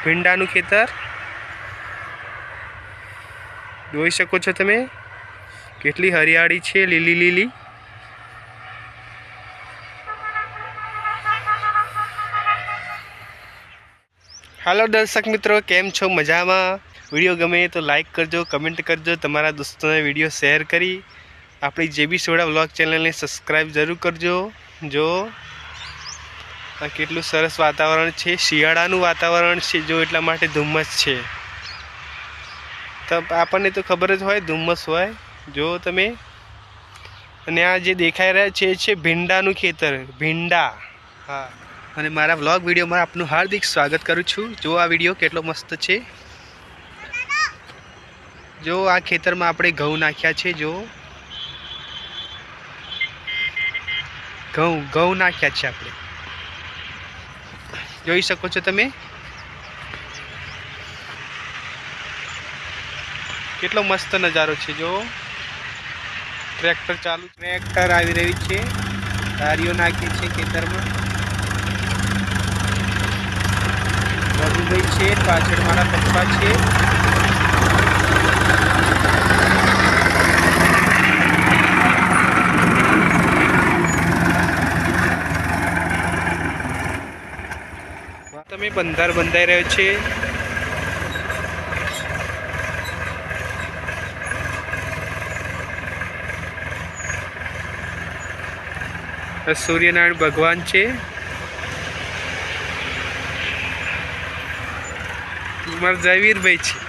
ભીંડાનું ખેતર જોઈ શકો છો તમે, કેટલી હરિયાળી છે, લીલી લીલી। હાલો દર્શક મિત્રો, કેમ છો? મજામાં? વિડીયો ગમે તો લાઈક કરજો, કમેન્ટ કરજો, તમારા દોસ્તોને વિડીયો શેર કરી આપણી જેબી સોડા વ્લોગ ચેનલને સબસ્ક્રાઈબ જરૂર કરજો। જો આ કેટલું સરસ વાતાવરણ છે, શિયાળાનું વાતાવરણ છે, જો એટલા માટે ધુમ્મસ છે। તો આપણને તો ખબર જ હોય ધુમ્મસ હોય, જો તમે। અને આ જે દેખાઈ રહ્યા છે ભીંડાનું ખેતર, ભીંડા। હા, અને મારા વ્લોગ વિડીયોમાં આપનું હાર્દિક સ્વાગત કરું છું। જો આ વિડીયો કેટલો મસ્ત છે। જો આ ખેતરમાં આપણે ઘઉં નાખ્યા છે, જો ઘઉં નાખ્યા છે આપણે, જોઈ શકો છો તમે। કેટલો મસ્ત નજારો છે। જો ટ્રેક્ટર ચાલુ, ટ્રેક્ટર આવી રહ્યું છે, દારીઓ નાખી છે ખેતરમાં। રઘુભાઈ છે, પાછળ મારા પપ્પા છે। તમે બંધાઈ રહ્યો છે। સૂર્યનારાયણ ભગવાન છે, મારા જયવીરભાઈ છે।